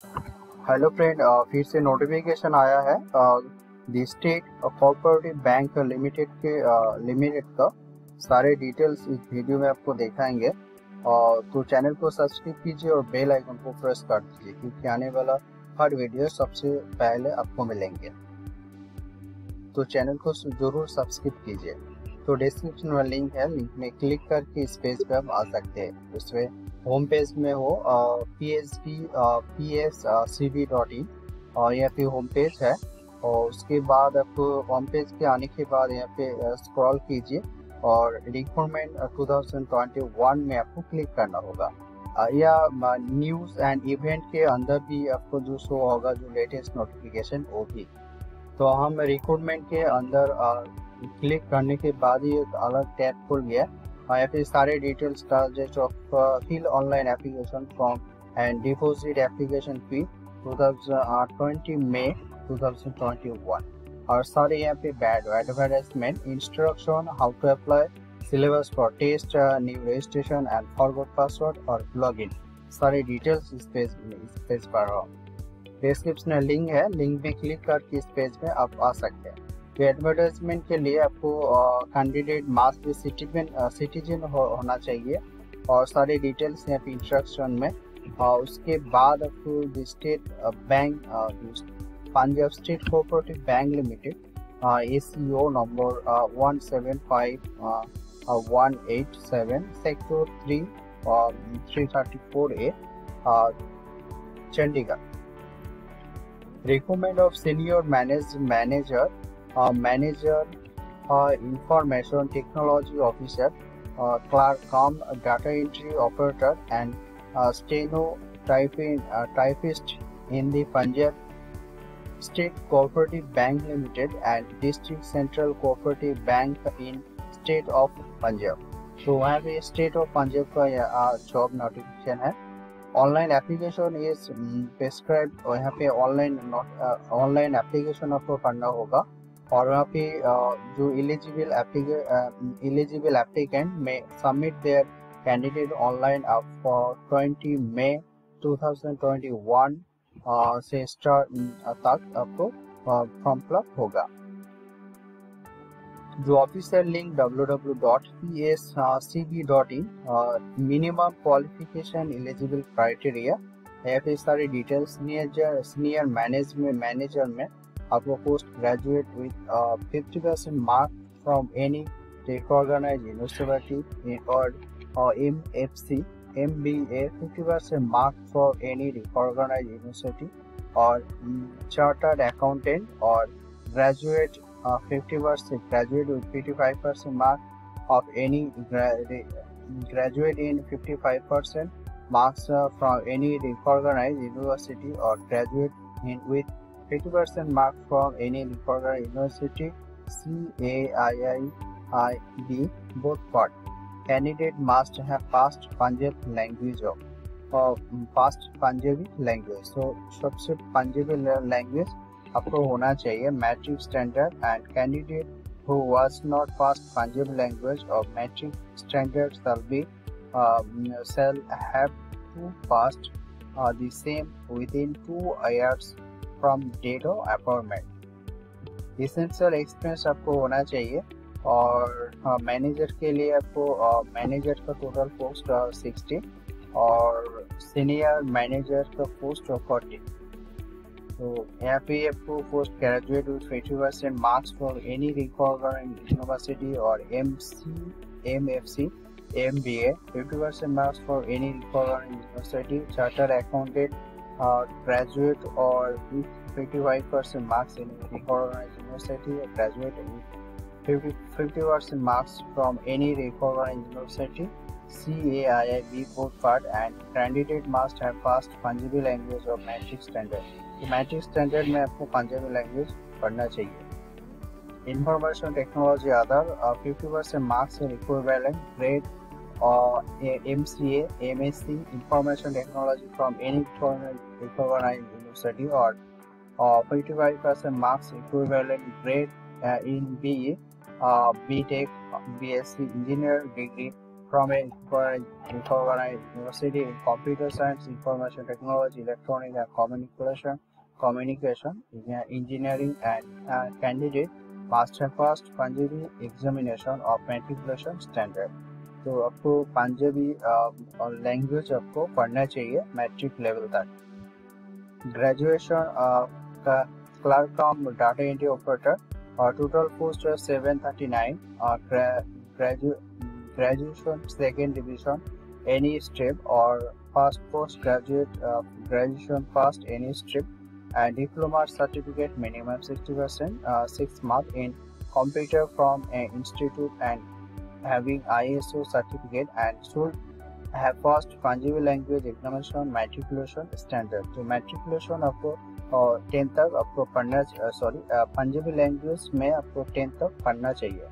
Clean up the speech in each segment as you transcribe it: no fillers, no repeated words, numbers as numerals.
Hello friend, फिर से notification आया है the state cooperative bank limited का सारे डिटेल्स इस वीडियो में आपको दिखाएंगे। तो चैनल को सब्सक्राइब कीजिए और बेल आइकन को प्रेस कर दीजिए क्योंकि आने वाला हर वीडियो सबसे पहले आपको मिलेंगे। तो चैनल को जरूर सब्सक्राइब कीजिए। तो डिस्क्रिप्शन में लिंक है, लिंक में क्लिक करके इस पेज पे आप आ सकते हैं। उसमें होम पेज में हो pscb.in और यहाँ पे होम पेज है। और उसके बाद आपको होम पेज के आने के बाद यहाँ पे स्क्रॉल कीजिए और रिक्रूटमेंट 2021 में आपको क्लिक करना होगा। या न्यूज़ एंड इवेंट के अंदर भी आपको जो शो होगा जो लेटेस्ट नोटिफिकेशन वो भी। तो हम रिक्रूटमेंट के अंदर क्लिक करने के बाद ही एक अलग टैब खुल गया और यहाँ पे सारे डिटेल्स जैसे fill online application form and deposit application fee 2020 मई 2021 और सारे यहाँ पे bad advertisement instruction how to apply syllabus for test new registration and forgot password और लॉगिन सारे डिटेल्स इस पेज पर हो। डिस्क्रिप्शन में लिंक है, लिंक में क्लिक करके इस पेज में आप आ सकते हैं। तो एडवर्टाइजमेंट के लिए आपको कैंडिडेट मास्ट बी सिटीजन होना चाहिए और सारे डिटेल्स यहाँ पे इंस्ट्रक्शन में। उसके बाद आपको state bank Punjab state cooperative bank limited ACO number 175187 sector 3 334A Chandigarh. Recommend of senior manager, information technology officer, clerk, data entry operator, and typist in the Punjab State Cooperative Bank Limited and District Central Cooperative Bank in State of Punjab। तो वहाँ पे state of Punjab का job notification है। Online application is prescribe. यहाँ पे online application आपको करना होगा और वहाँ पे जो एलिजिबल एप्लीकेंट में submit their candidate online for 20 मई 2021 से स्टार्ट तक आपको फॉर्म फिलअप होगा। जो official link www.pscb.in minimum qualification eligible criteria यहाँ पे सारे डिटेल्स। सीनियर मैनेजर में आपको post graduate with 50% mark from any recognised university और MFC MBA 50% mark from any recognised university और चार्टर्ड अकाउंटेंट और graduate 50% graduate with 55% mark of any graduate in 55% marks from any recognized university or graduate with 50% mark from any recognized university CAIIB both part. Candidate must have passed Punjabi language past Punjabi language। So सबसे Punjabi language आपको होना चाहिए matric standard and candidate who was not pass Punjabi language और matric standard shall have to passed the same within 2 years from date of appointment। Essential experience आपको होना चाहिए और manager के लिए आपको मैनेजर का टोटल पोस्ट 60 और सीनियर मैनेजर का पोस्ट 40। तो यहाँ पे आपको post graduate with 50% marks for any recognised university और MFC MBA 50% marks for any recognised university chartered accountant graduate और with 55% marks in recognised university graduate with 50% marks from any recognised university CAIIB both part and candidate must have passed Punjabi language or metric standard। तो matric standard में आपको Punjabi language पढ़ना चाहिए। Information technology other 50% marks equivalent grade और MCA MSc information technology from any recognised university और 55% marks equivalent grade in BE BTech BSc engineer degree from a recognized university in computer science, information technology, electronic and communication, engineering, and candidate master first Punjabi examination of matriculation standard. तो आपको Punjabi language आपको पढ़ना चाहिए matric level तक। Graduation का clerk cum data entry operator और total post 739 और graduation second division any stream और first post graduation first any stream and diploma certificate minimum 60% 6 months in computer from an institute and having ISO certificate and should have first Punjabi language examination matriculation standard। तो matriculation आपको 10 तक आपको पढ़ना Punjabi language में आपको 10 तक पढ़ना चाहिए।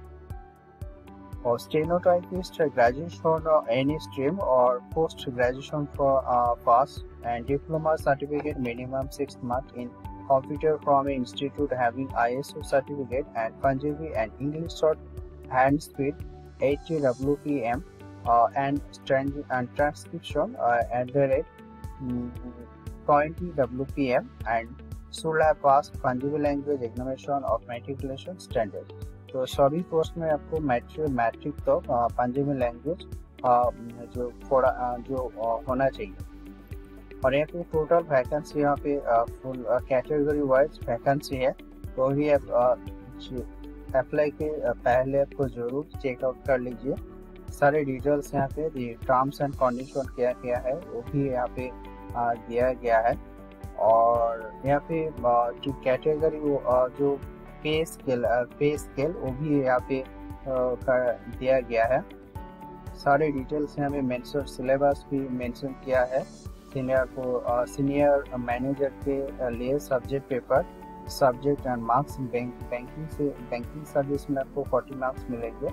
और स्टेनोटाइपिस्ट ग्रेजुएशन एनी स्ट्रीम और post graduation for pass and diploma certificate minimum 6 months in computer from an institute having ISO certificate and Punjabi and English shorthand speed 80 WPM and transcription at the rate 20 WPM and should have passed Punjabi language examination of matriculation standard। तो सभी post में आपको matric तो Punjabi language जो होना चाहिए। और यहाँ पे टोटल वैकेंसी यहाँ पे फुल कैटेगरी वाइज वैकेंसी है, तो भी आप अप्लाई के पहले आपको जरूर चेकआउट कर लीजिए। सारे डिटेल्स यहाँ पे टर्म्स एंड कंडीशन क्या क्या है वो भी यहाँ पे दिया गया है। और यहाँ पे जो कैटेगरी जो पे स्केल वो भी यहाँ पे दिया गया है। सारे डिटेल्स यहाँ पे मेंशन सिलेबस भी मेंशन किया है। सीनियर मैनेजर के लिए subject paper subject and marks banking service में आपको 40 मार्क्स मिलेंगे।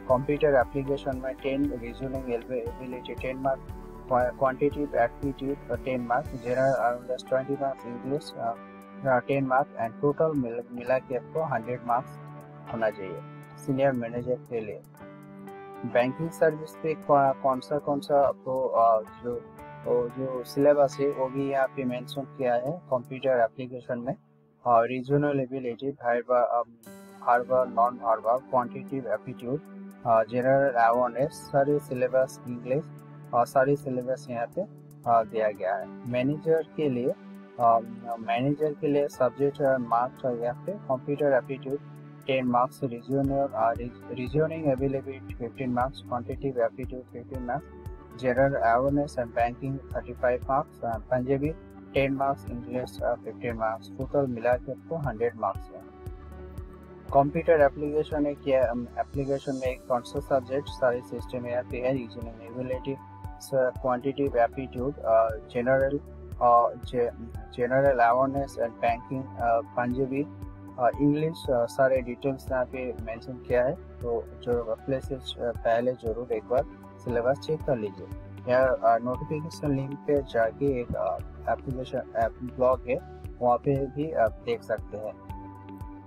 कंप्यूटर एप्लीकेशन में 10, reasoning ability 10 marks, quantitative aptitude 10 marks, general awareness 20 marks, English 10 marks and total मिला के आपको 100 मार्क्स होना चाहिए सीनियर मैनेजर के लिए। बैंकिंग सर्विस पे कौन सा आपको जो सिलेबस है वो भी यहाँ पे मेंशन किया है कंप्यूटर एप्लीकेशन में। और regional ability, verbal non verbal, quantitative aptitude, general awareness, सारे सिलेबस इंग्लिश और सारे सिलेबस यहाँ पे दिया गया है। मैनेजर के लिए सब्जेक्ट मार्क्स यहाँ पे computer aptitude 10 marks, reasoning ability 15 marks, quantitative aptitude 15 marks, general awareness and banking 35 marks, Punjabi 10 marks, English 15 marks, total मिला के आपको 100 मार्क्स है। कंप्यूटर एप्लीकेशन में कौन सा सब्जेक्ट सारे सिस्टम में आते हैं, reasoning ability, quantitative aptitude, general awareness and banking, Punjabi, English, सारे डिटेल्स यहाँ पे मेंशन किया है। तो जो प्लेसेस पहले जरूर एक बार सिलेबस चेक कर लीजिए या नोटिफिकेशन लिंक पे जाके एक एप्लीकेशन ब्लॉग है वहाँ पे भी आप देख सकते हैं।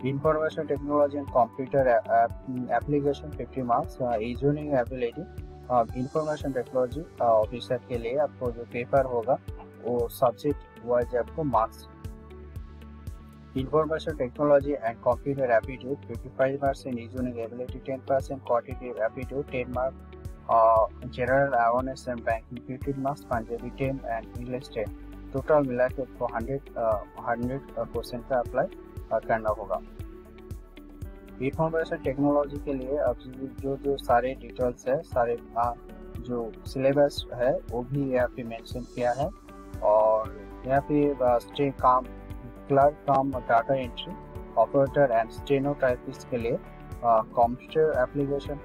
Information technology and computer application 50 marks, reasoning ability, information technology officer के लिए आपको जो पेपर होगा वो सब्जेक्ट वाइज आपको marks. Information technology and computer aptitude 55 marks in reasoning ability, 10% quantitative aptitude 10 marks, general awareness and banking 15 marks, Punjabi 10 and English 10, total मिला के आपको 100% का अप्लाई करना होगा। इंफॉर्मेशन टेक्नोलॉजी के लिए अब जो सारे डिटेल्स है, सारे जो सिलेबस है वो भी यहाँ पे मेंशन किया है। और यहाँ पे clerk cum data entry operator and stenotypist के लिए computer application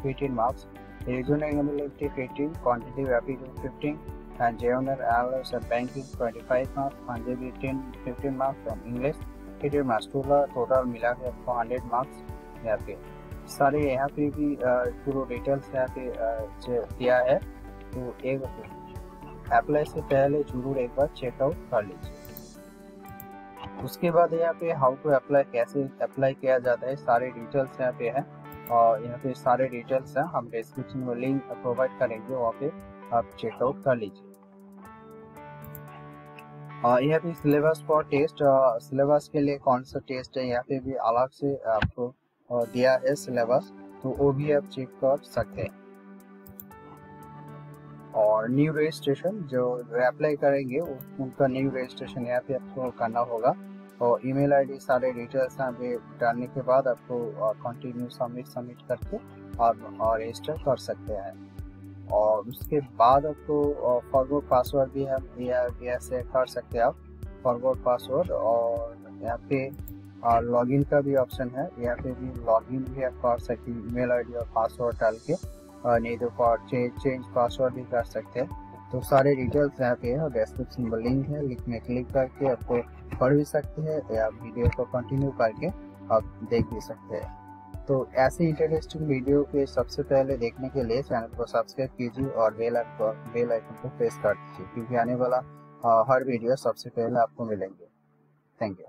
15 marks, reasoning ability 15, quantitative aptitude 15 and general awareness and banking 25 marks, Punjabi 15 marks and English 15 marks, total मिला के आपको 100 मार्क्स यहाँ पे। सारे यहाँ पे भी पूरा डिटेल्स यहाँ पे दिया है। तो एक अप्लाई से पहले जरूर एक बार चेकआउट कर लीजिए। उसके बाद यहाँ पे हाउ टू अप्लाई, कैसे अप्लाई किया जाता है, सारे डिटेल्स यहाँ पे है। और यहाँ पे सारे डिटेल्स हैं, हम डिस्क्रिप्शन में लिंक प्रोवाइड करेंगे, वहाँ पे आप चेकआउट कर लीजिए। यहाँ पे सिलेबस फॉर टेस्ट, सिलेबस के लिए कौन सा टेस्ट है यहाँ पे भी अलग से आपको दिया है सिलेबस, तो वो भी आप चेक कर सकते हैं। और न्यू रजिस्ट्रेशन जो अप्लाई करेंगे उनका न्यू रजिस्ट्रेशन यहाँ पे आपको करना होगा, और ईमेल आईडी सारे डिटेल्स यहाँ पे डालने के बाद आपको कंटिन्यू सबमिट करके और रजिस्टर कर सकते हैं। और उसके बाद आपको फॉरवर्ड पासवर्ड भी हम ऐसे कर सकते हैं आप फॉरवर्ड पासवर्ड, और यहाँ पे लॉगिन का भी ऑप्शन है, यहाँ पे भी लॉगिन भी आप कर सकते हैं ईमेल आईडी और पासवर्ड डाल के, नहीं तो चेंज पासवर्ड भी कर सकते हैं। तो सारे डिटेल्स यहाँ पे है, डिस्क्रिप्शन में लिंक है, लिंक में क्लिक करके आपको पढ़ भी सकते हैं या वीडियो को कंटिन्यू करके आप देख भी सकते हैं। तो ऐसे इंटरेस्टिंग वीडियो के सबसे पहले देखने के लिए चैनल को सब्सक्राइब कीजिए और बेल आइकन को प्रेस कर दीजिए, क्योंकि आने वाला हर वीडियो सबसे पहले आपको मिलेंगे। Thank you.